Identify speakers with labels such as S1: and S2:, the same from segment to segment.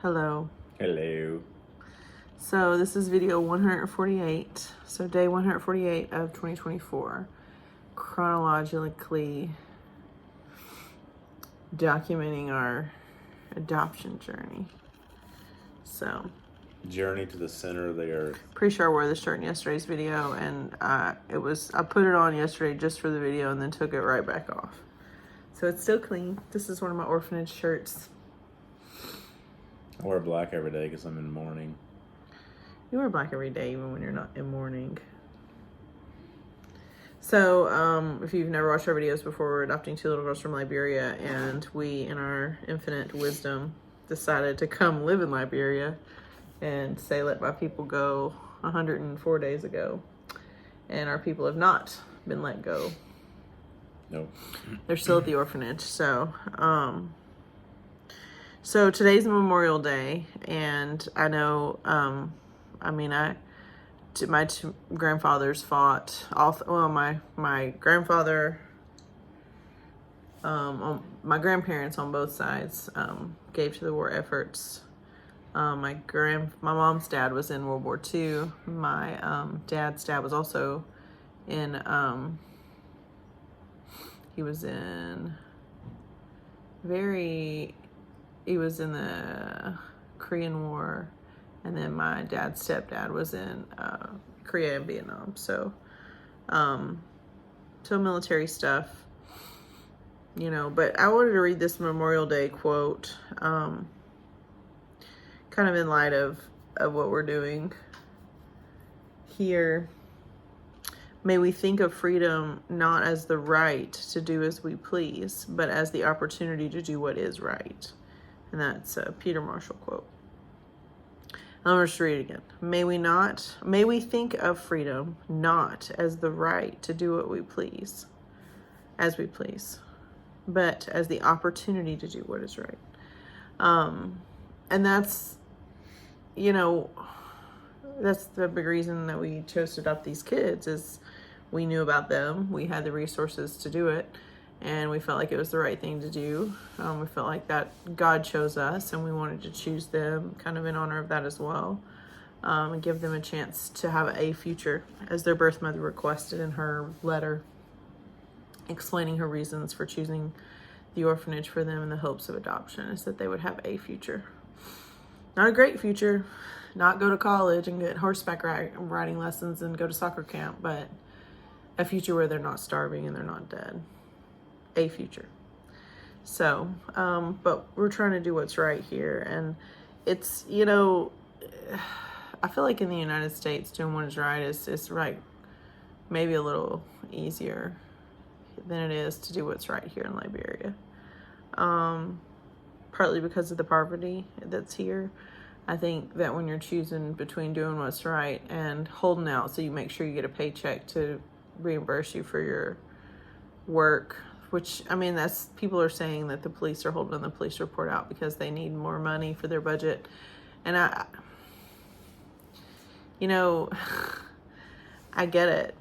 S1: Hello.
S2: Hello.
S1: So this is video 148. So day 148 of 2024. Chronologically documenting our adoption journey. So
S2: Journey to the center of the earth.
S1: pretty sure I wore this shirt in yesterday's video, and I put it on yesterday just for the video and then took it right back off. So it's still clean. This is one of my orphanage shirts.
S2: I wear black every day because I'm in mourning.
S1: You wear black every day, even when you're not in mourning. So, if you've never watched our videos before, we're adopting two little girls from Liberia, and we, in our infinite wisdom, decided to come live in Liberia and say, let my people go 104 days ago. And our people have not been let go.
S2: Nope.
S1: They're still at the orphanage. So today's Memorial Day, and I know, my two grandfathers fought. My grandfather, my grandparents on both sides gave to the war efforts. My mom's dad was in World War II. My dad's dad was also in. He was in the Korean War. And then my dad's stepdad was in Korea and Vietnam. So military stuff, but I wanted to read this Memorial Day quote, kind of in light of what we're doing here. May we think of freedom not as the right to do as we please, but as the opportunity to do what is right. And that's a Peter Marshall quote. I'm going to just read it again. May we think of freedom not as the right to do what we please, as we please, but as the opportunity to do what is right. And that's, that's the big reason that we chose to adopt these kids, is we knew about them, we had the resources to do it, and we felt like it was the right thing to do. We felt like that God chose us, and we wanted to choose them kind of in honor of that as well, and give them a chance to have a future, as their birth mother requested in her letter, explaining her reasons for choosing the orphanage for them in the hopes of adoption, is that they would have a future. Not a great future, not go to college and get horseback riding lessons and go to soccer camp, but a future where they're not starving and they're not dead. A future. So, but we're trying to do what's right here. And it's, I feel like in the United States, doing what is right is right, maybe a little easier than it is to do what's right here in Liberia. Partly because of the poverty that's here. I think that when you're choosing between doing what's right and holding out so you make sure you get a paycheck to reimburse you for your work, which, that's, people are saying that the police are holding the police report out because they need more money for their budget. And I get it,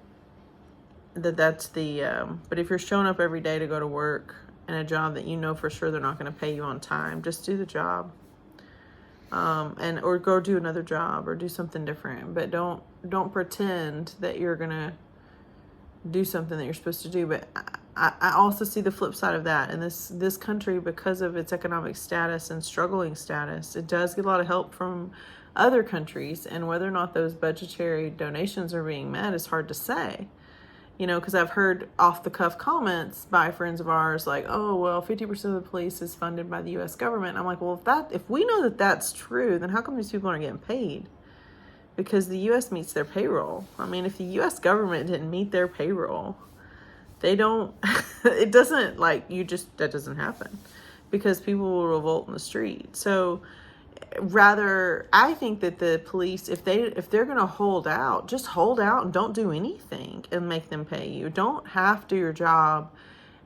S1: that's the, but if you're showing up every day to go to work in a job that you know for sure they're not going to pay you on time, just do the job. Or go do another job or do something different, but don't pretend that you're going to do something that you're supposed to do. But I also see the flip side of that. And this country, because of its economic status and struggling status, it does get a lot of help from other countries. And whether or not those budgetary donations are being met is hard to say. Because I've heard off the cuff comments by friends of ours like, oh, well, 50% of the police is funded by the U.S. government. I'm like, well, if we know that that's true, then how come these people aren't getting paid? Because the U.S. meets their payroll. If the U.S. government didn't meet their payroll, they don't, it doesn't, that doesn't happen, because people will revolt in the street. So rather, I think that the police, if they're going to hold out, just hold out and don't do anything and make them pay you. Don't half do your job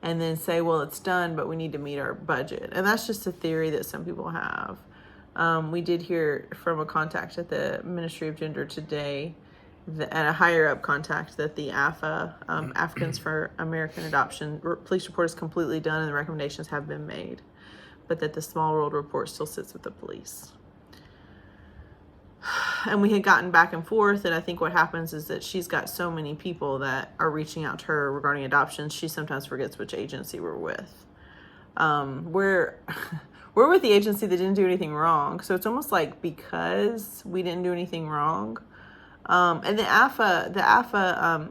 S1: and then say, well, it's done, but we need to meet our budget. And that's just a theory that some people have. We did hear from a contact at the Ministry of Gender today, and a higher up contact, that the AFA, Africans for American Adoption, police report is completely done and the recommendations have been made, but that the Small World report still sits with the police. and we had gotten back and forth, and I think what happens is that she's got so many people that are reaching out to her regarding adoptions, she sometimes forgets which agency we're with. We're we're with the agency that didn't do anything wrong, so it's almost like because we didn't do anything wrong. And the AFA,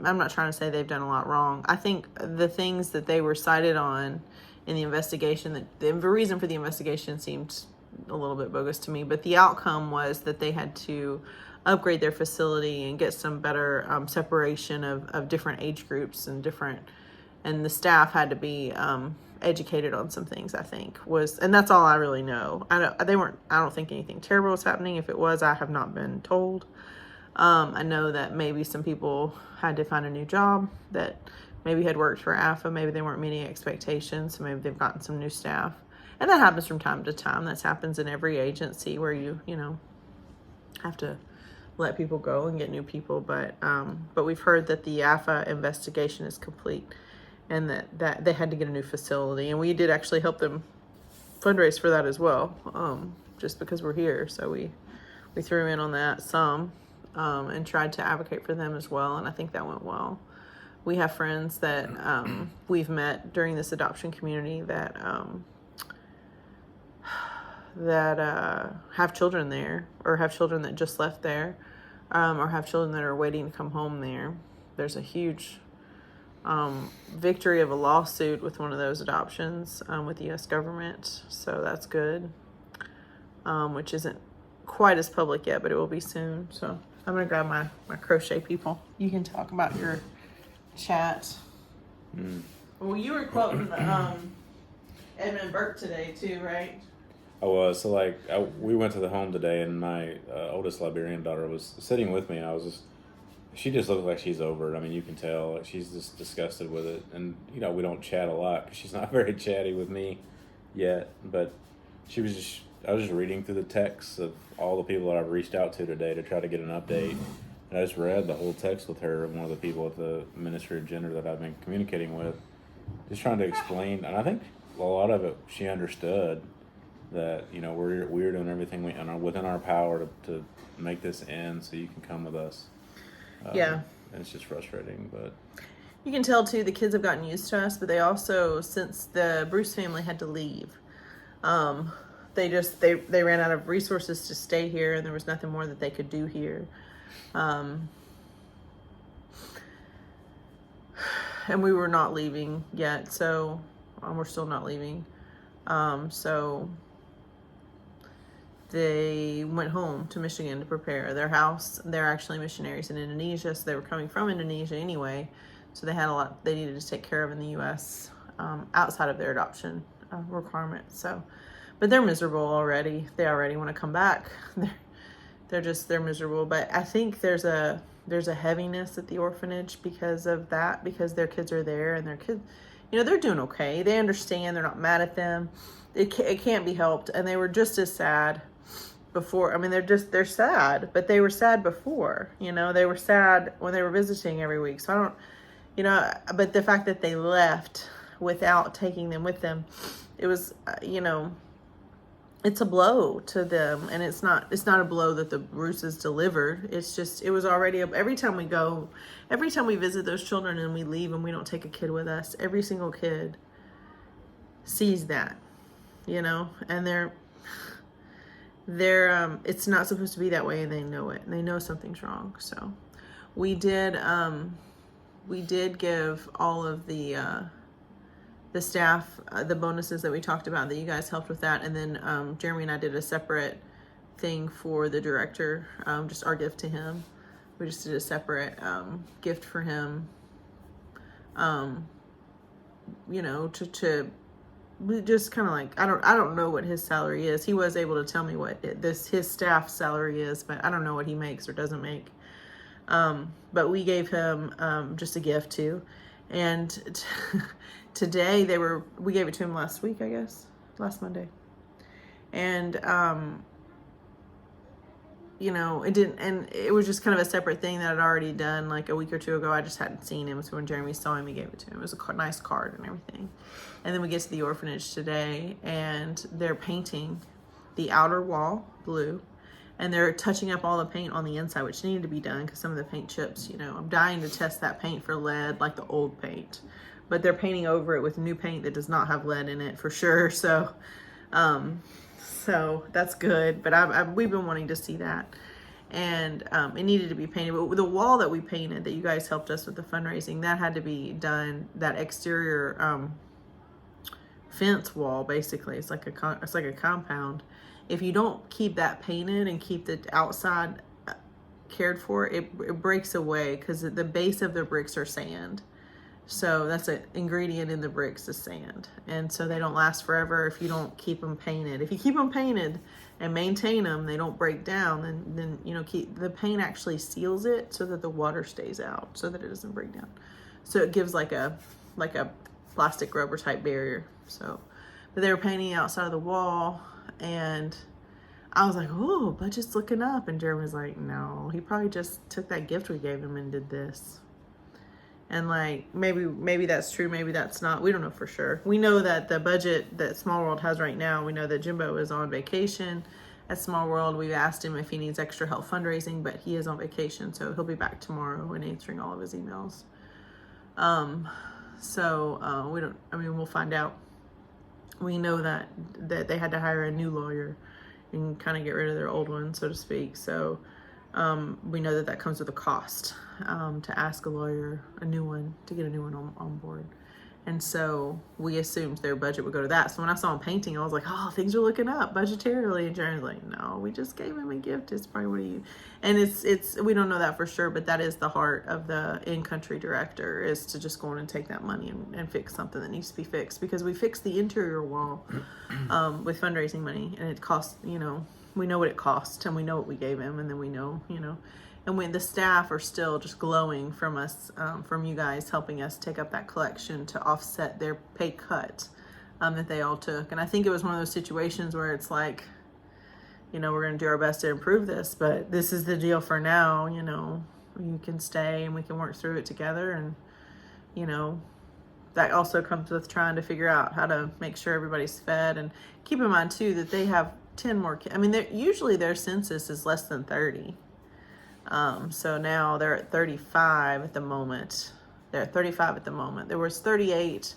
S1: I'm not trying to say they've done a lot wrong. I think the things that they were cited on in the investigation, that the reason for the investigation seemed a little bit bogus to me, but the outcome was that they had to upgrade their facility and get some better separation of different age groups and the staff had to be educated on some things, I think and that's all I really know. I don't think anything terrible was happening. If it was, I have not been told. I know that maybe some people had to find a new job that maybe had worked for AFA. Maybe they weren't meeting expectations, so maybe they've gotten some new staff. And that happens from time to time. That happens in every agency where you have to let people go and get new people. But we've heard that the AFA investigation is complete and that they had to get a new facility. And we did actually help them fundraise for that as well, just because we're here. So we threw in on that some and tried to advocate for them as well. And I think that went well. We have friends that we've met during this adoption community that have children there, or have children that just left there, or have children that are waiting to come home there. There's a huge victory of a lawsuit with one of those adoptions with the U.S. government, so that's good, which isn't quite as public yet, but it will be soon. So I'm going to grab my crochet people. You can talk about your chat. Well, you were quoting Edmund Burke today too, right?
S2: I was. So we went to the home today, and my oldest Liberian daughter was sitting with me, and she just looks like she's over it. I mean, you can tell she's just disgusted with it. And, we don't chat a lot because she's not very chatty with me yet. But I was just reading through the texts of all the people that I've reached out to today to try to get an update. And I just read the whole text with her, one of the people at the Ministry of Gender that I've been communicating with, just trying to explain. And I think a lot of it she understood that, we're doing everything within our power to make this end so you can come with us.
S1: Yeah.
S2: And it's just frustrating, but
S1: you can tell too, the kids have gotten used to us, but they also, since the Bruce family had to leave, they ran out of resources to stay here, and there was nothing more that they could do here. And we were not leaving yet, so we're still not leaving. So they went home to Michigan to prepare their house. They're actually missionaries in Indonesia, so they were coming from Indonesia anyway. So they had a lot they needed to take care of in the U.S. Outside of their adoption requirements. So, but they're miserable already. They already want to come back. They're miserable. But I think there's a heaviness at the orphanage because of that, because their kids are there and their kids, they're doing okay. They understand. They're not mad at them. It can't be helped. And they were just as sad before. I mean, they're sad, but they were sad before, they were sad when they were visiting every week. So I don't, but the fact that they left without taking them with them, it was, it's a blow to them. And it's not a blow that the Bruces delivered. It's just, it was already, every time we visit those children and we leave and we don't take a kid with us, every single kid sees that, and they're it's not supposed to be that way, and they know it, and they know something's wrong. So we did give all of the staff the bonuses that we talked about, that you guys helped with that. And then Jeremy and I did a separate thing for the director, just our gift to him. We just did a separate gift for him, to just kind of like, I don't know what his salary is. He was able to tell me what his staff salary is, but I don't know what he makes or doesn't make. But we gave him just a gift too. And today we gave it to him last week, I guess, last Monday. And it didn't, and it was just kind of a separate thing that I'd already done like a week or two ago. I just hadn't seen him, so when Jeremy saw him, he gave it to him. It was a nice card and everything. And then we get to the orphanage today, and they're painting the outer wall blue, and they're touching up all the paint on the inside, which needed to be done because some of the paint chips, you know, I'm dying to test that paint for lead, like the old paint. But they're painting over it with new paint that does not have lead in it for sure. So, so that's good. But we've been wanting to see that, and it needed to be painted. But the wall that we painted, that you guys helped us with the fundraising, that had to be done. That exterior fence wall, basically, it's like a compound. If you don't keep that painted and keep the outside cared for, it breaks away because the base of the bricks are sand. So that's an ingredient in the bricks is sand. And so they don't last forever if you don't keep them painted. If you keep them painted and maintain them, they don't break down, then you know, the paint actually seals it so that the water stays out, so that it doesn't break down. So it gives like a plastic rubber type barrier. So, but they were painting outside of the wall, and I was like, oh, budget's looking up. And Jeremy's like, no, he probably just took that gift we gave him and did this. And like, maybe that's true, maybe that's not. We don't know for sure. We know that the budget that Small World has right now, we know that Jimbo is on vacation at Small World. We've asked him if he needs extra help fundraising, but he is on vacation, so he'll be back tomorrow and answering all of his emails. We don't, I mean, we'll find out. We know that they had to hire a new lawyer and kind of get rid of their old one, so to speak. So we know that comes with a cost to ask a lawyer, a new one, to get a new one on board. And so we assumed their budget would go to that. So when I saw him painting, I was like, oh, things are looking up budgetarily. And Jeremy's like, no, we just gave him a gift. It's probably what you, and it's, we don't know that for sure, but that is the heart of the in-country director, is to just go in and take that money and fix something that needs to be fixed, because we fixed the interior wall with fundraising money, and it cost, you know, we know what it cost, and we know what we gave him, and then we know, you know, and when the staff are still just glowing from us, from you guys helping us take up that collection to offset their pay cut that they all took. And I think it was one of those situations where it's like, you know, we're going to do our best to improve this, but this is the deal for now. You know, you can stay and we can work through it together. And, you know, that also comes with trying to figure out how to make sure everybody's fed. And keep in mind too that they have 10 more kids. I mean, usually their census is less than 30. So now they're at 35 at the moment. They're at 35 at the moment. There was 38.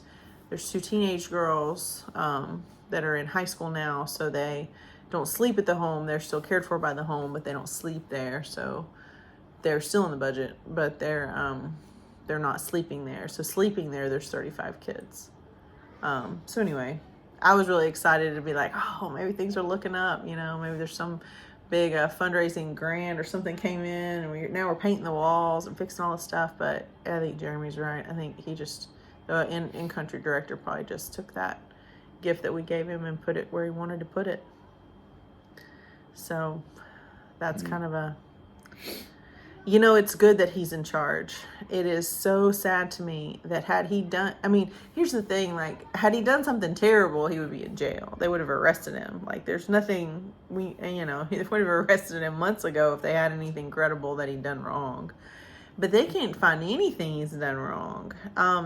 S1: There's 2 teenage girls that are in high school now, so they don't sleep at the home. They're still cared for by the home, but they don't sleep there. So they're still in the budget, but they're not sleeping there. So sleeping there, there's 35 kids. So anyway, I was really excited to be like, oh, maybe things are looking up. You know, maybe there's some big fundraising grant or something came in, and now we're painting the walls and fixing all this stuff. But I think Jeremy's right. I think he just, in-country director probably just took that gift that we gave him and put it where he wanted to put it. So that's kind of a, you know, it's good that he's in charge. It is so sad to me that had he done, I mean, here's the thing, like, had he done something terrible, he would be in jail. They would have arrested him. Like, there's nothing, you know, they would have arrested him months ago if they had anything credible that he'd done wrong. But they can't find anything he's done wrong.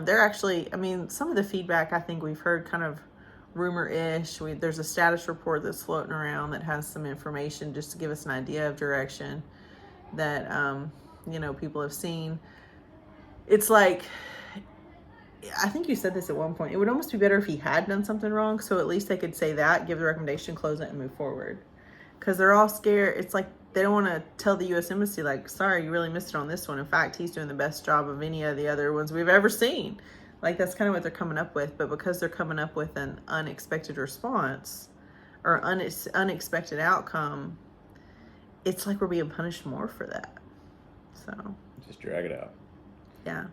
S1: They're actually, I mean, some of the feedback I think we've heard kind of rumor-ish. There's a status report that's floating around that has some information just to give us an idea of direction that, you know, people have seen. It's like, I think you said this at one point, it would almost be better if he had done something wrong, so at least they could say that, give the recommendation, close it, and move forward. Because they're all scared. It's like they don't want to tell the U.S. Embassy, like, sorry, you really missed it on this one. In fact, he's doing the best job of any of the other ones we've ever seen. Like, that's kind of what they're coming up with. But because they're coming up with an unexpected response or unexpected outcome, it's like we're being punished more for that. So
S2: just drag it out.
S1: Yeah.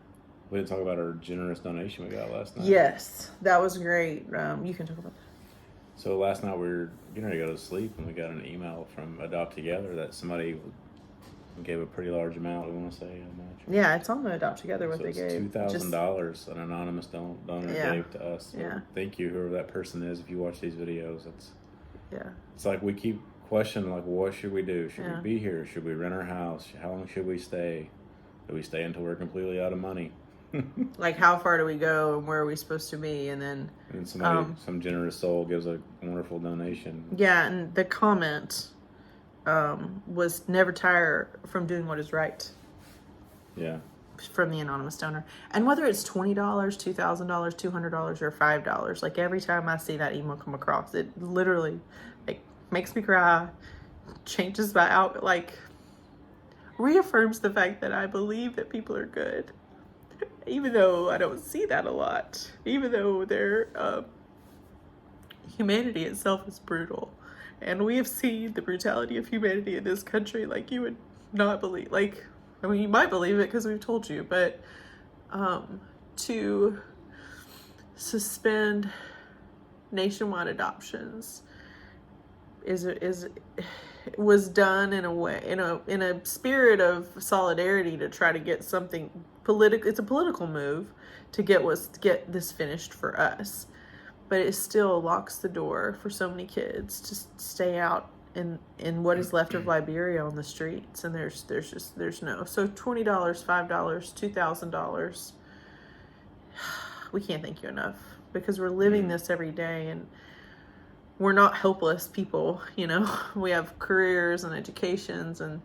S2: We didn't talk about our generous donation we got last night.
S1: Yes, that was great. You can talk about that.
S2: So last night we were getting ready to go to sleep, and we got an email from Adopt Together that somebody gave a pretty large amount. We want to say how much?
S1: Yeah, it's on the Adopt Together what they gave.
S2: $2,000 an anonymous donor gave to us. So thank you, whoever that person is. If you watch these videos, it's like we keep questioning, like, what should we do? Should we be here? Should we rent our house? How long should we stay? Do we stay until we're completely out of money?
S1: Like, how far do we go and where are we supposed to be? And then
S2: somebody, some generous soul gives a wonderful donation.
S1: Yeah, and the comment was never tired from doing what is right.
S2: Yeah.
S1: From the anonymous donor. And whether it's $20, $2,000, $200, or $5, like every time I see that email come across, it literally like makes me cry, changes my out, like reaffirms the fact that I believe that people are good, even though I don't see that a lot, even though their humanity itself is brutal. And we have seen the brutality of humanity in this country like you would not believe. Like, I mean, you might believe it because we've told you, but to suspend nationwide adoptions was done in a way, in a spirit of solidarity to try to get something political. It's a political move to get this finished for us, but it still locks the door for so many kids to stay out in what is left of Liberia on the streets. And there's no, so $20, $5, $2,000, we can't thank you enough, because we're living this every day, and we're not helpless people, you know. We have careers and educations, and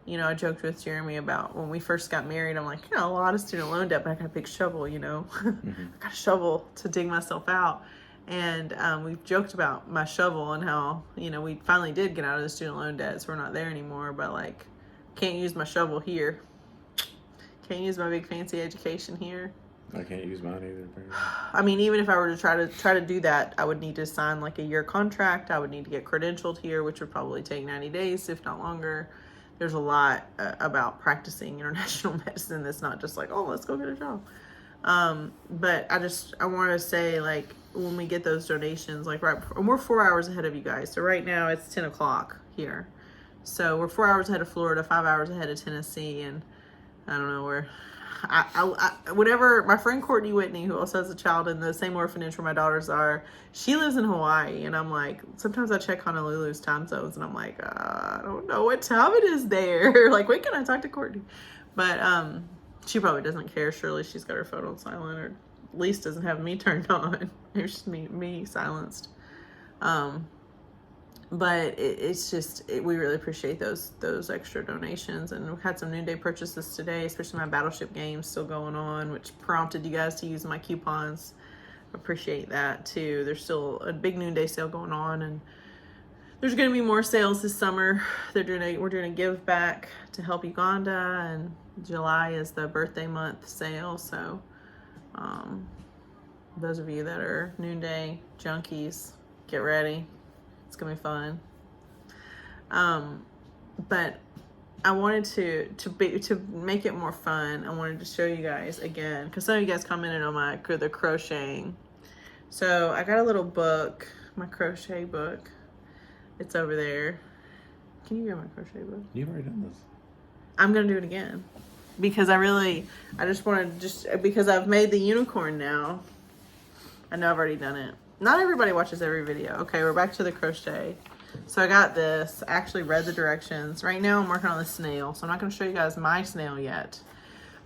S1: you know, I joked with Jeremy about when we first got married, I'm like, you know, a lot of student loan debt, but I got a big shovel, you know. I got a shovel to dig myself out. And we've joked about my shovel and how, you know, we finally did get out of the student loan debt, so we're not there anymore. But like, can't use my shovel here. Can't use my big fancy education here.
S2: I can't use mine either. Apparently.
S1: I mean, even if I were to try to do that, I would need to sign like a year contract. I would need to get credentialed here, which would probably take 90 days, if not longer. There's a lot about practicing international medicine that's not just like, oh, let's go get a job. But I want to say, like, when we get those donations, like right before, we're 4 hours ahead of you guys. So right now it's 10 o'clock here. So we're 4 hours ahead of Florida, 5 hours ahead of Tennessee. And I don't know where, whenever my friend Courtney Whitney, who also has a child in the same orphanage where my daughters are, she lives in Hawaii. And I'm like, sometimes I check Honolulu's time zones and I'm like, I don't know what time it is there. Like, when can I talk to Courtney? But, she probably doesn't care. Surely she's got her phone on silent, or at least doesn't have me turned on. It's just me silenced. But it's just, we really appreciate those extra donations. And we've had some noonday purchases today, especially my Battleship games still going on, which prompted you guys to use my coupons. Appreciate that too. There's still a big noonday sale going on, and there's going to be more sales this summer. We're doing a give back to help Uganda, and July is the birthday month sale. So those of you that are noonday junkies, get ready. It's gonna be fun. But I wanted to make it more fun. I wanted to show you guys again, because some of you guys commented on the crocheting. So I got a little book, my crochet book. It's over there. Can you get my crochet book?
S2: You've already done this.
S1: I'm gonna do it again, because because I've made the unicorn now. I know I've already done it. Not everybody watches every video. Okay, we're back to the crochet. So I got this. I actually read the directions. Right now I'm working on the snail, so I'm not going to show you guys my snail yet.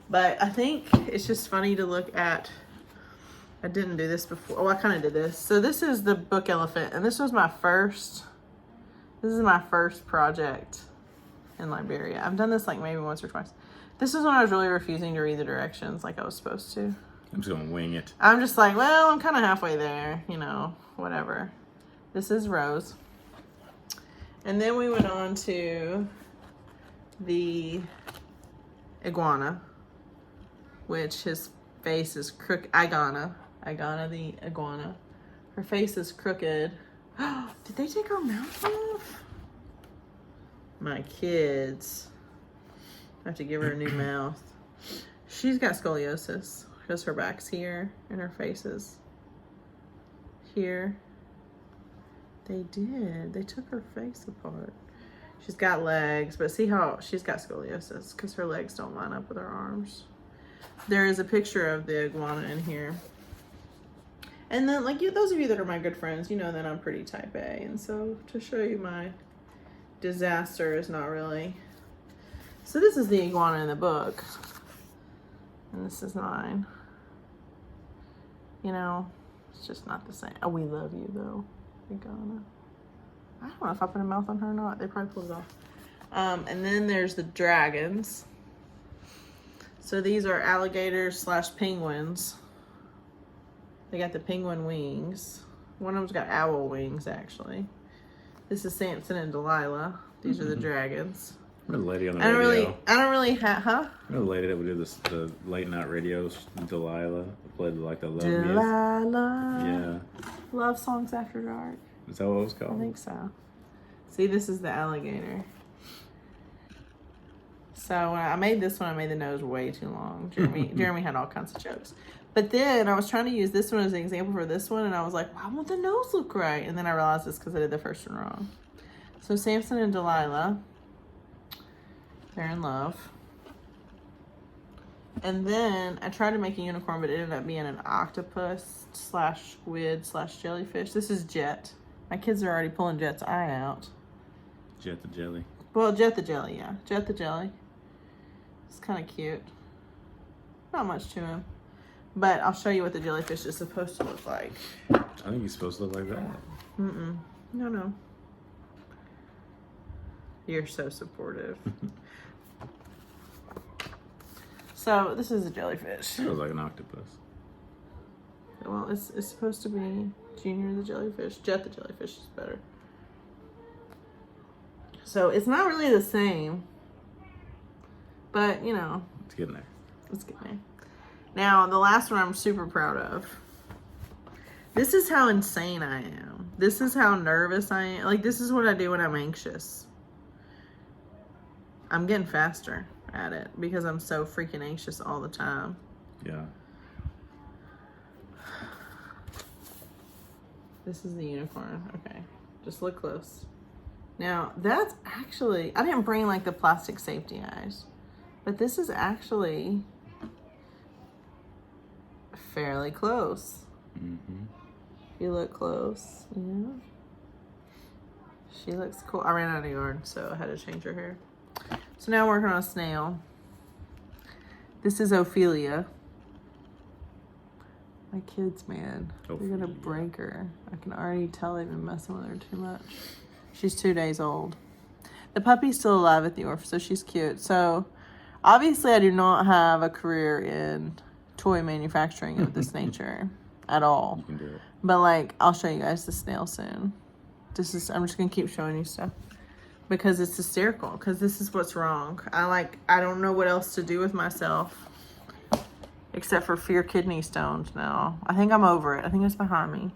S1: But I think it's just funny to look at. I didn't do this before. Oh, I kind of did this. So this is the book elephant, and this is my first project in Liberia. I've done this like maybe once or twice. This is when I was really refusing to read the directions like I was supposed to.
S2: I'm just gonna wing it.
S1: I'm just like, well, I'm kind of halfway there, you know, whatever. This is Rose. And then we went on to the iguana, which his face is crooked. Igana the iguana. Her face is crooked. Did they take her mouth off? My kids. I have to give her a new mouth. She's got scoliosis because her back's here and her face is here. They took her face apart. She's got legs, but see how she's got scoliosis because her legs don't line up with her arms. There is a picture of the iguana in here. And then, like, those of you that are my good friends, you know that I'm pretty type A. And so to show you my disaster is not really. So this is the iguana in the book. And this is mine. You know, it's just not the same. Oh, we love you though, iguana. I don't know if I put a mouth on her or not. They probably pulled it off. And then there's the dragons. So these are alligators / penguins. They got the penguin wings. One of them's got owl wings, actually. This is Samson and Delilah. These are the dragons.
S2: Remember the lady on the radio?
S1: I don't really have, huh?
S2: Remember the lady that would do the late night radio, Delilah, that played like the love
S1: Delilah.
S2: music. Yeah.
S1: Love songs after dark.
S2: Is that what it was called?
S1: I think so. See, this is the alligator. So when I made this one, I made the nose way too long. Jeremy had all kinds of jokes. But then I was trying to use this one as an example for this one, and I was like, why won't the nose look right? And then I realized it's because I did the first one wrong. So Samson and Delilah, they're in love. And then I tried to make a unicorn, but it ended up being an octopus / squid / jellyfish. This is Jet. My kids are already pulling Jet's eye out.
S2: Jet the Jelly.
S1: Well, Jet the Jelly, yeah. Jet the Jelly. It's kind of cute. Not much to him. But I'll show you what the jellyfish is supposed to look like.
S2: I think he's supposed to look like that.
S1: No. You're so supportive. So this is a jellyfish.
S2: It looks like an octopus.
S1: Well, it's supposed to be Junior the jellyfish. Jet the jellyfish is better. So it's not really the same. But, you know.
S2: It's getting there.
S1: It's getting there. Now, the last one I'm super proud of. This is how insane I am. This is how nervous I am. Like, this is what I do when I'm anxious. I'm getting faster at it because I'm so freaking anxious all the time.
S2: Yeah.
S1: This is the unicorn. Okay. Just look close. Now, that's actually... I didn't bring, like, the plastic safety eyes. But this is actually... fairly close. If you look close, yeah. She looks cool. I ran out of yarn, so I had to change her hair. So now I'm working on a snail. This is Ophelia. My kids, man. They're gonna break her. I can already tell they've been messing with her too much. She's 2 days old. The puppy's still alive at the orphan, so she's cute. So obviously I do not have a career in toy manufacturing of this nature at all.
S2: You can do it.
S1: But like, I'll show you guys the snail soon. I'm just gonna keep showing you stuff because it's hysterical, because this is what's wrong. I don't know what else to do with myself except for fear kidney stones now. I think I'm over it. I think it's behind me.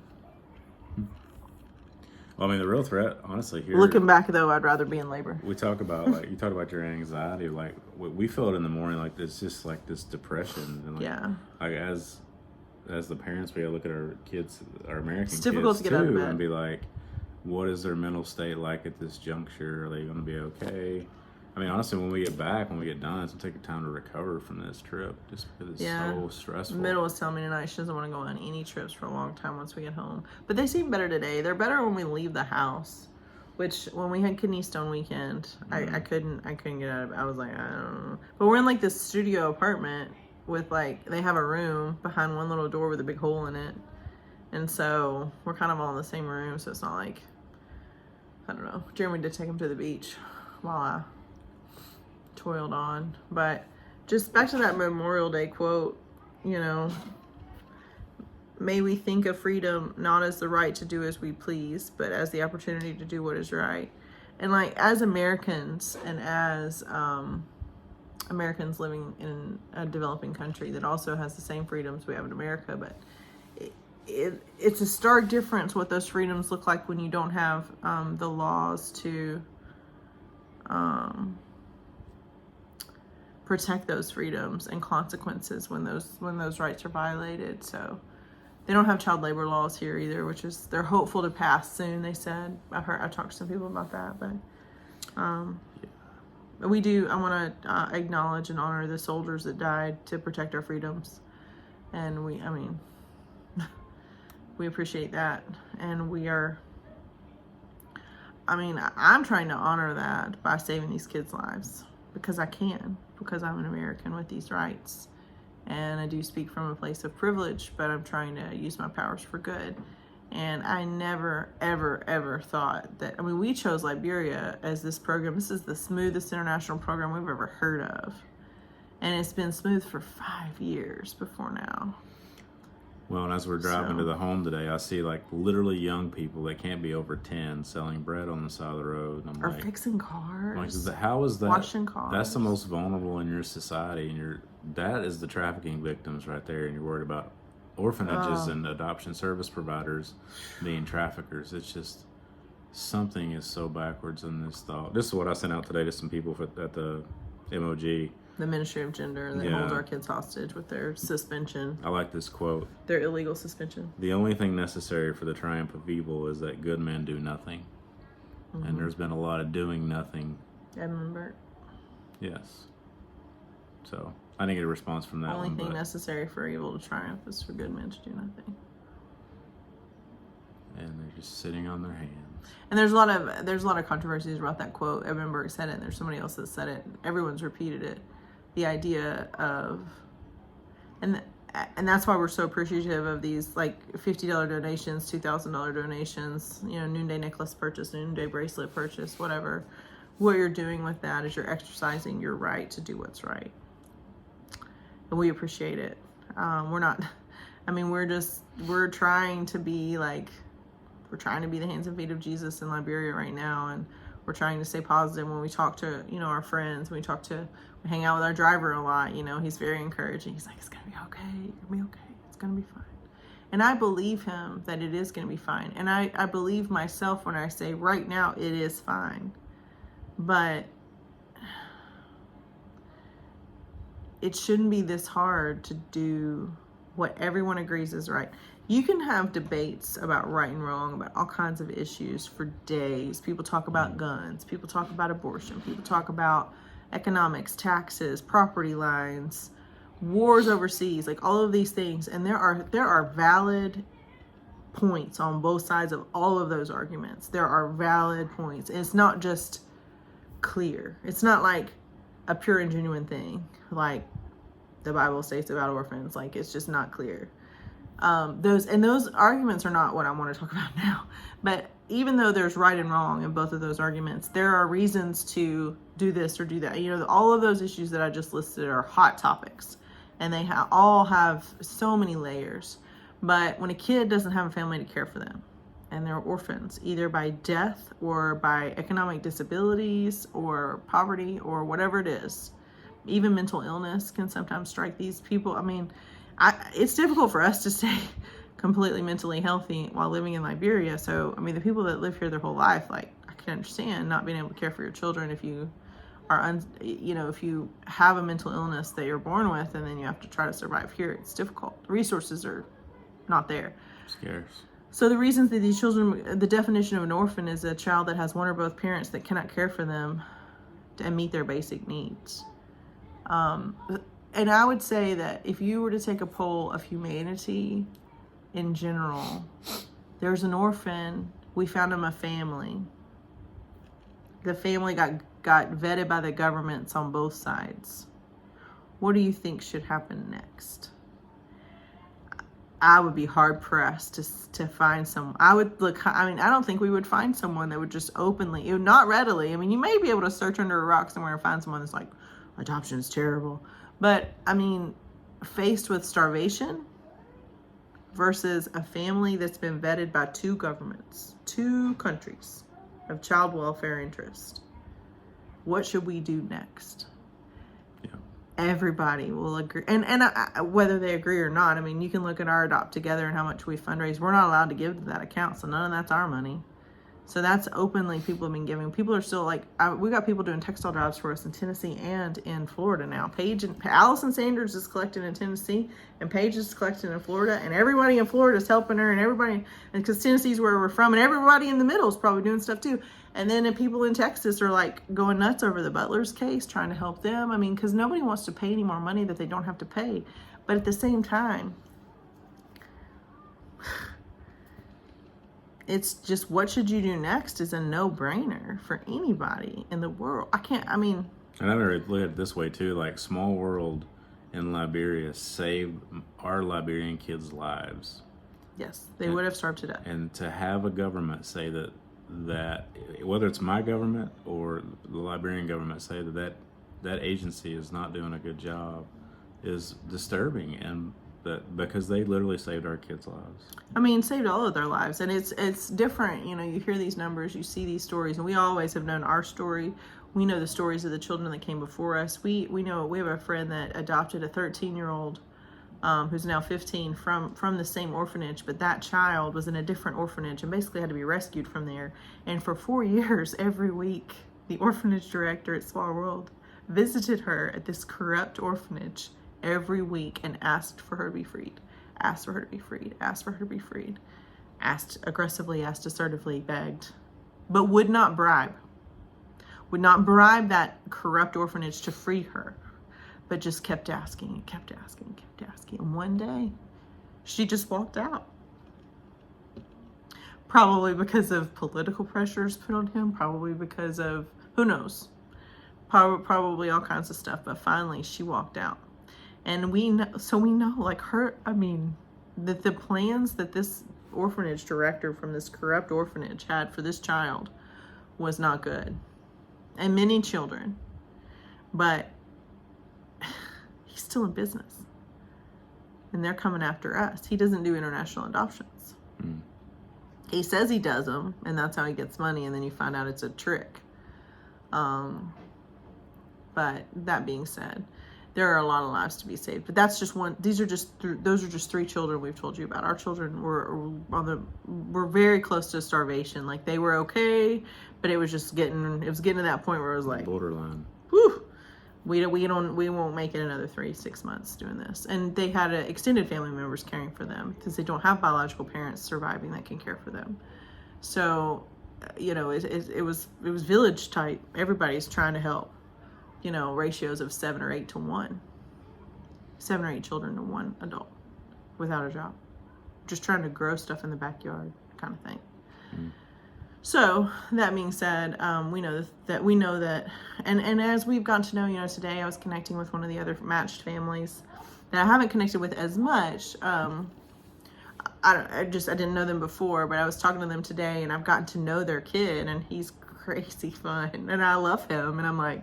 S2: Well, I mean, the real threat, honestly, here.
S1: Looking back though, I'd rather be in labor.
S2: We talk about, like, you talk about your anxiety, like, we feel it in the morning, like, it's just like this depression. And, like,
S1: Yeah.
S2: Like, as the parents, we gotta look at our kids, our American kids,
S1: difficult to get out of bed.
S2: and be like, what is their mental state like at this juncture? Are they gonna be okay? I mean, honestly, when we get back, when we get done, it's gonna take time to recover from this trip, just because it's so stressful.
S1: Middle was telling me tonight she doesn't want to go on any trips for a long time once we get home. But they seem better today. They're better when we leave the house. Which, when we had kidney stone weekend, I couldn't get out of it. I was like, I don't know. But we're in like this studio apartment with like, they have a room behind one little door with a big hole in it. And so we're kind of all in the same room. So it's not like, I don't know. Jeremy did take him to the beach while I toiled on. But just back to that Memorial Day quote, you know, may we think of freedom not as the right to do as we please, but as the opportunity to do what is right. And like, as Americans and as Americans living in a developing country that also has the same freedoms we have in America, but it's a stark difference what those freedoms look like when you don't have the laws to protect those freedoms and consequences when those rights are violated. So they don't have child labor laws here either, which is, they're hopeful to pass soon, they said. I've talked to some people about that, but we do. I want to acknowledge and honor the soldiers that died to protect our freedoms, and we appreciate that, and I'm trying to honor that by saving these kids' lives because I can, because I'm an American with these rights. And I do speak from a place of privilege, but I'm trying to use my powers for good. And I never, ever, ever thought that, I mean, we chose Liberia as this program. This is the smoothest international program we've ever heard of. And it's been smooth for 5 years before now.
S2: Well, and as we're driving to the home today, I see like literally young people that can't be over 10 selling bread on the side of the road. And I'm
S1: or
S2: like,
S1: fixing cars.
S2: like, how is that?
S1: Washing cars.
S2: That's the most vulnerable in your society. And that is the trafficking victims right there. And you're worried about orphanages and adoption service providers being traffickers. It's just something is so backwards in this thought. This is what I sent out today to some people at the MOG.
S1: The Ministry of Gender that holds our kids hostage with their suspension.
S2: I like this quote.
S1: Their illegal suspension.
S2: The only thing necessary for the triumph of evil is that good men do nothing. Mm-hmm. And there's been a lot of doing nothing.
S1: Edmund Burke.
S2: Yes. So I didn't get a response from that
S1: The only
S2: one.
S1: thing necessary for evil to triumph is for good men to do nothing.
S2: And they're just sitting on their hands.
S1: And there's a lot of controversies about that quote. Edmund Burke said it, and there's somebody else that said it. Everyone's repeated it. The idea of, and that's why we're so appreciative of these like $50 donations, $2,000 donations, noonday necklace purchase, noonday bracelet purchase, whatever. What you're doing with that is you're exercising your right to do what's right. And we appreciate it. We're trying to be the hands and feet of Jesus in Liberia right now, and we're trying to stay positive when we talk to, our friends, we hang out with our driver a lot, he's very encouraging. He's like, it's going to be okay. You're going to be okay. It's going to be fine. And I believe him that it is going to be fine. And I believe myself when I say right now it is fine. But it shouldn't be this hard to do what everyone agrees is right. You can have debates about right and wrong, about all kinds of issues for days. People talk about guns. People talk about abortion. People talk about economics, taxes, property lines, wars overseas, like all of these things. And there are valid points on both sides of all of those arguments. There are valid points. And it's not just clear. It's not like a pure and genuine thing, like the Bible states about orphans. Like, it's just not clear. Those arguments are not what I want to talk about now. But even though there's right and wrong in both of those arguments, there are reasons to do this or do that. All of those issues that I just listed are hot topics, and they all have so many layers. But when a kid doesn't have a family to care for them, and they're orphans, either by death or by economic disabilities or poverty or whatever it is, even mental illness can sometimes strike these people. I mean, it's difficult for us to stay completely mentally healthy while living in Liberia. So, I mean, the people that live here their whole life, like, I can understand not being able to care for your children if you are, if you have a mental illness that you're born with and then you have to try to survive here. It's difficult. The resources are not there.
S2: Scarce.
S1: So the reasons that these children, the definition of an orphan is a child that has one or both parents that cannot care for them and meet their basic needs. And I would say that if you were to take a poll of humanity in general, there's an orphan. We found him a family. The family got vetted by the governments on both sides. What do you think should happen next? I would be hard pressed to find someone. I don't think we would find someone that would just openly, not readily. I mean, you may be able to search under a rock somewhere and find someone that's like, adoption is terrible. But, I mean, faced with starvation versus a family that's been vetted by two governments, two countries of child welfare interest, what should we do next?
S2: Yeah.
S1: Everybody will agree. And whether they agree or not, I mean, you can look at our Adopt Together and how much we fundraise. We're not allowed to give to that account, so none of that's our money. So that's openly people have been giving. People are still like, we got people doing textile drives for us in Tennessee and in Florida now. Allison Sanders is collecting in Tennessee, and Paige is collecting in Florida, and everybody in Florida is helping her, and because Tennessee's where we're from, and everybody in the middle is probably doing stuff too. And then the people in Texas are like going nuts over the Butler's case, trying to help them. I mean, because nobody wants to pay any more money that they don't have to pay. But at the same time, it's just, what should you do next is a no-brainer for anybody in the world. And I
S2: never look at it this way too, like Small World in Liberia saved our Liberian kids' lives.
S1: Yes, they would have starved to death.
S2: And to have a government say that whether it's my government or the Liberian government say that agency is not doing a good job is disturbing, and that because they literally saved our kids' lives.
S1: I mean, saved all of their lives, and it's different. You know, you hear these numbers, you see these stories, and we always have known our story. We know the stories of the children that came before us. We know we have a friend that adopted a 13-year-old who's now 15 from the same orphanage, but that child was in a different orphanage and basically had to be rescued from there. And for 4 years, every week, the orphanage director at Small World visited her at this corrupt orphanage every week and asked for her to be freed, asked for her to be freed, asked for her to be freed, asked aggressively, asked assertively, begged, but would not bribe that corrupt orphanage to free her, but just kept asking and kept asking and kept asking. And one day, she just walked out. Probably because of political pressures put on him, probably because of, who knows, probably all kinds of stuff, but finally she walked out. And we know, like her, I mean, that the plans that this orphanage director from this corrupt orphanage had for this child was not good. And many children. But he's still in business. And they're coming after us. He doesn't do international adoptions. Mm. He says he does them, and that's how he gets money, and then you find out it's a trick. But that being said, there are a lot of lives to be saved, but that's just one. Those are just 3 children we've told you about. Our children were very close to starvation. Like, they were okay, but it was getting to that point where it was like
S2: borderline.
S1: Whew, we won't make it another 6 months doing this. And they had extended family members caring for them because they don't have biological parents surviving that can care for them. So, you know, it was village type. Everybody's trying to help. You know, ratios of 7 or 8 to 1. 7 or 8 children to 1 adult without a job. Just trying to grow stuff in the backyard kind of thing. Mm. So, that being said, we know that, and as we've gotten to know, you know, today I was connecting with one of the other matched families that I haven't connected with as much. I didn't know them before, but I was talking to them today, and I've gotten to know their kid, and he's crazy fun, and I love him, and I'm like,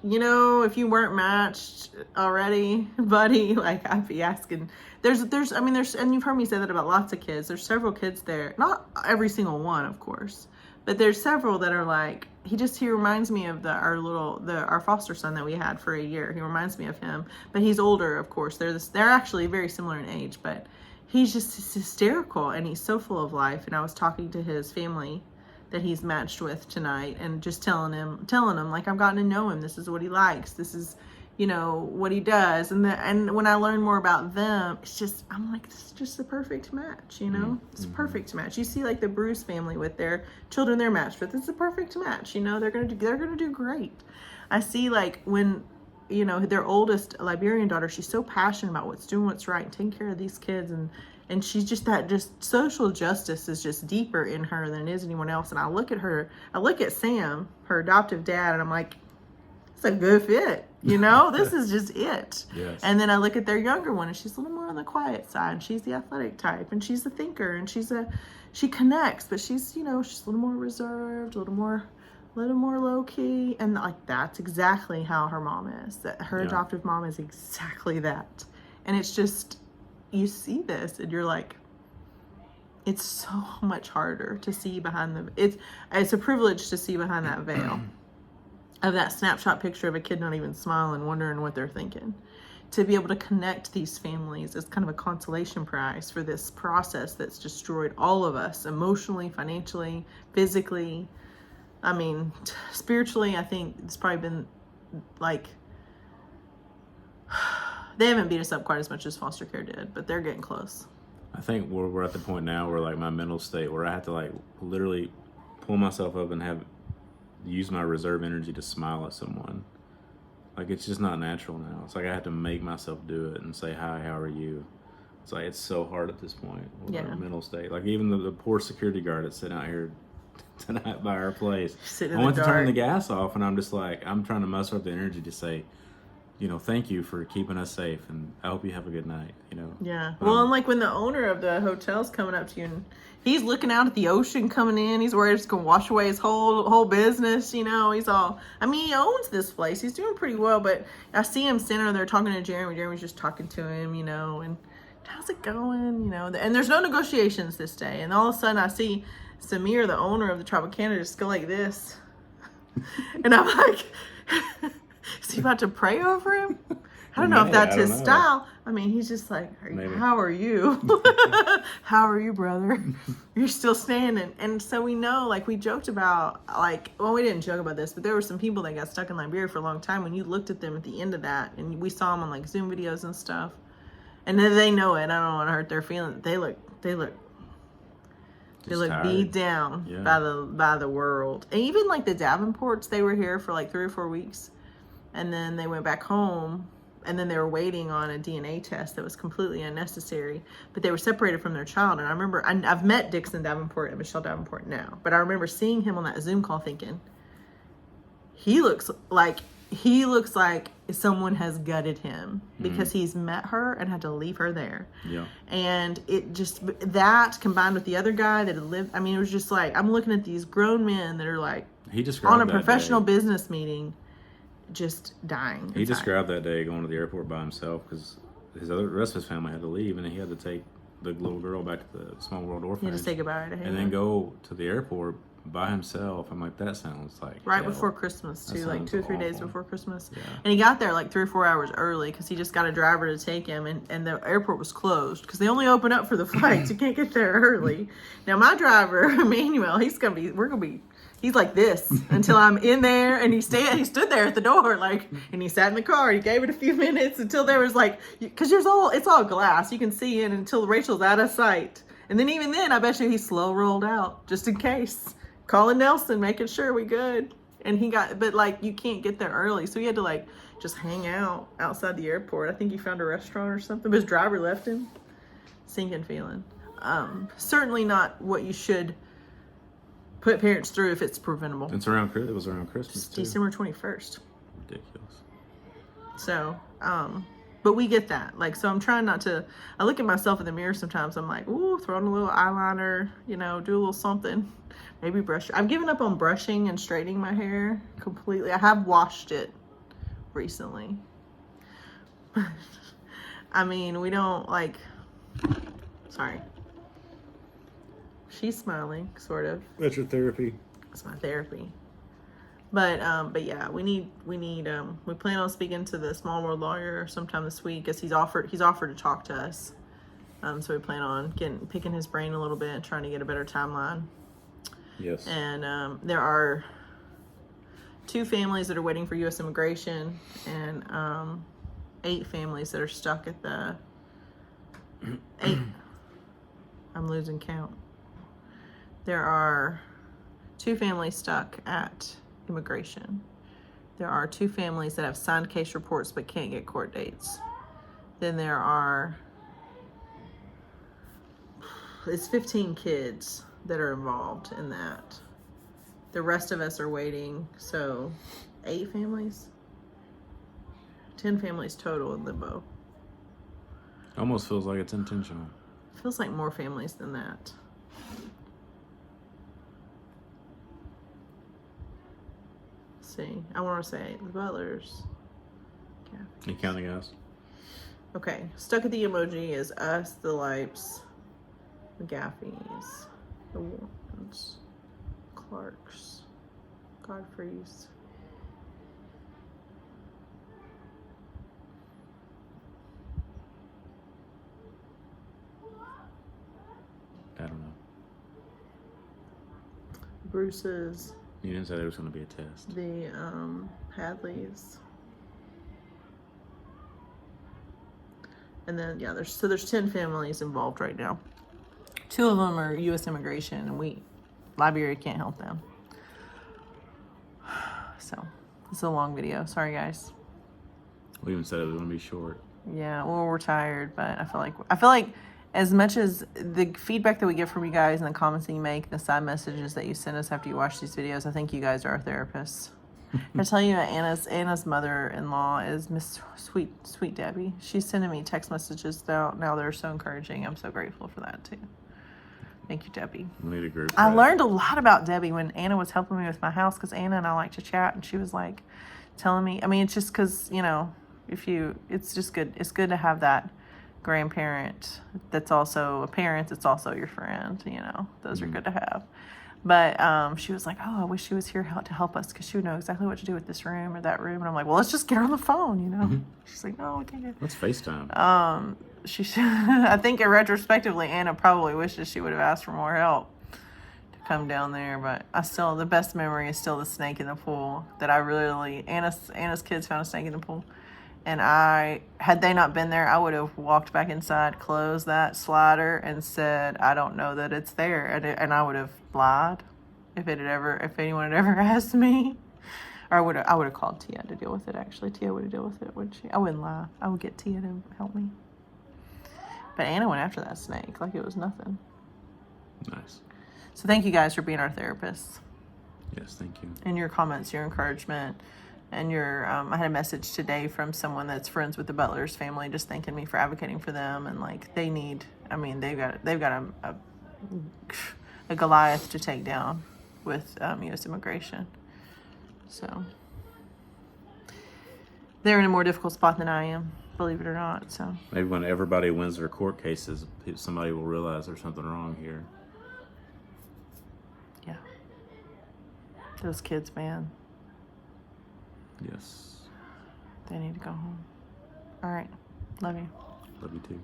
S1: you know, if you weren't matched already, buddy, like, I'd be asking. There's, and you've heard me say that about lots of kids. There's several kids there, not every single one, of course, but there's several that are like, he reminds me of our foster son that we had for a year. He reminds me of him, but he's older, of course. They're actually very similar in age, but he's just hysterical, and he's so full of life. And I was talking to his family that he's matched with tonight, and just telling him like, I've gotten to know him. This is what he likes. This is, you know, what he does. And when I learn more about them, I'm like, this is just the perfect match, you know? Mm-hmm. It's a perfect match. You see, like, the Bruce family with their children they're matched with. It's a perfect match, you know? They're gonna do great. I see, like, when, you know, their oldest Liberian daughter, she's so passionate about what's right and taking care of these kids, and she's just social justice is just deeper in her than it is anyone else. And I look at Sam, her adoptive dad, and I'm like, it's a good fit, you know? This is just it.
S2: Yes.
S1: And then I look at their younger one, and she's a little more on the quiet side, and she's the athletic type, and she's a thinker, and she connects, but she's, you know, she's a little more reserved, a little more low key. And like, that's exactly how her mom is. That her adoptive mom is exactly that. And it's just, you see this and you're like, it's so much harder to see behind it's a privilege to see behind that veil of that snapshot picture of a kid not even smiling, wondering what they're thinking. To be able to connect these families is kind of a consolation prize for this process that's destroyed all of us emotionally, financially, physically. I mean, spiritually, I think it's probably been like, they haven't beat us up quite as much as foster care did, but they're getting close.
S2: I think we're at the point now where, like, my mental state where I have to, like, literally pull myself up and use my reserve energy to smile at someone. Like, it's just not natural now. It's like I have to make myself do it and say, hi, how are you? It's like, it's so hard at this point with our mental state. Like, even the poor security guard that's sitting out here tonight by our place. I went to turn the gas off, and I'm just like, I'm trying to muster up the energy to say, thank you for keeping us safe, and I hope you have a good night.
S1: Yeah. Well, and like when the owner of the hotel's coming up to you and he's looking out at the ocean coming in, he's worried it's gonna wash away his whole business. He's all. I mean, he owns this place. He's doing pretty well, but I see him standing there talking to Jeremy. Jeremy's just talking to him, and how's it going, And there's no negotiations this day. And all of a sudden, I see Samir, the owner of the Tropicana, just go like this, and I'm like. Is he about to pray over him? I don't know if that's his style. I mean, he's just like, how are you? How are you, brother? You're still standing. And so we know, like we joked about, we didn't joke about this, but there were some people that got stuck in Liberia for a long time. When you looked at them at the end of that, and we saw them on like Zoom videos and stuff, and then they know it. I don't want to hurt their feelings. They look beat down by the world. And even like the Davenports, they were here for like 3 or 4 weeks. And then they went back home, and then they were waiting on a DNA test that was completely unnecessary. But they were separated from their child. And I remember, I've met Dixon Davenport and Michelle Davenport now. But I remember seeing him on that Zoom call thinking, he looks like someone has gutted him because he's met her and had to leave her there. Yeah. And it just, that combined with the other guy that had lived, I mean, it was just like, I'm looking at these grown men that are like on a professional business meeting, just dying.
S2: He described that day going to the airport by himself because the rest of his family had to leave, and then he had to take the little girl back to the Small World Orphanage.
S1: He had to say goodbye to him.
S2: And then go to the airport by himself. I'm like, that sounds like
S1: right before Christmas too, like 2 or 3 days before Christmas. Yeah. And he got there like 3 or 4 hours early because he just got a driver to take him, and the airport was closed because they only open up for the flights. You can't get there early. Now my driver Emmanuel, he's like this until I'm in there, and he stood there at the door, and he sat in the car. He gave it a few minutes until there was because it's all glass. You can see in until Rachel's out of sight. And then even then, I bet you he slow rolled out just in case, calling Nelson, making sure we good. And but you can't get there early. So he had to just hang out outside the airport. I think he found a restaurant or something, but his driver left him. Sinking feeling. Certainly not what you should put parents through if it's preventable.
S2: It was around Christmas too.
S1: December 21st.
S2: Ridiculous.
S1: So, but we get that. So I'm trying not to, I look at myself in the mirror sometimes. I'm like, ooh, throw on a little eyeliner, do a little something. Maybe brush. I've given up on brushing and straightening my hair completely. I have washed it recently. I mean, we don't sorry. She's smiling, sort of.
S2: That's your therapy.
S1: It's my therapy. But yeah, we plan on speaking to the Small World lawyer sometime this week, as he's offered to talk to us. So we plan on picking his brain a little bit and trying to get a better timeline.
S2: Yes.
S1: And there are 2 families that are waiting for U.S. immigration, and 8 families that are stuck at the 8. I'm losing count. There are 2 families stuck at immigration. There are 2 families that have signed case reports but can't get court dates. Then there are, it's 15 kids that are involved in that. The rest of us are waiting. So 8 families, 10 families total in limbo.
S2: Almost feels like it's intentional.
S1: Feels like more families than that. See, I want to say the Butlers. Yeah.
S2: You counting us?
S1: Okay, stuck at the emoji is us, the Lipes, the Gaffeys, the Warrens, Clarks, Godfreys.
S2: I don't know.
S1: Bruce's.
S2: You didn't say there was going to be a test.
S1: The Hadleys. And then there's 10 families involved right now. 2 of them are U.S. immigration, and Liberia can't help them. So it's a long video. Sorry, guys.
S2: We even said it was going to be short.
S1: Yeah, well, we're tired, but I feel like as much as the feedback that we get from you guys and the comments that you make, the side messages that you send us after you watch these videos, I think you guys are our therapists. I tell you, Anna's mother-in-law is Miss Sweet Debbie. She's sending me text messages now that are so encouraging. I'm so grateful for that too. Thank you, Debbie.
S2: We need a group.
S1: I learned a lot about Debbie when Anna was helping me with my house, because Anna and I like to chat, and she was like telling me. I mean, it's just because it's just good. It's good to have that grandparent that's also a parent. That's also your friend. Those are good to have. But she was like, "Oh, I wish she was here to help us, because she would know exactly what to do with this room or that room." And I'm like, "Well, let's just get her on the phone." She's like, "No, we can't get."
S2: Let's FaceTime.
S1: She should. I think retrospectively, Anna probably wishes she would have asked for more help to come down there. But the best memory is still the snake in the pool. That Anna's kids found a snake in the pool, and had they not been there, I would have walked back inside, closed that slider, and said, "I don't know that it's there," and I would have lied if anyone had ever asked me. Or I would have called Tia to deal with it. Actually, Tia would have dealt with it, wouldn't she? I wouldn't lie. I would get Tia to help me. But Anna went after that snake like it was nothing.
S2: Nice.
S1: So thank you guys for being our therapists.
S2: Yes, thank you.
S1: And your comments, your encouragement, and I had a message today from someone that's friends with the Butler's family, just thanking me for advocating for them, and like they've got a Goliath to take down with U.S. immigration. So they're in a more difficult spot than I am, believe it or not. So
S2: maybe when everybody wins their court cases, somebody will realize there's something wrong here.
S1: Yeah. Those kids, man.
S2: Yes.
S1: They need to go home. All right. Love you.
S2: Love you too.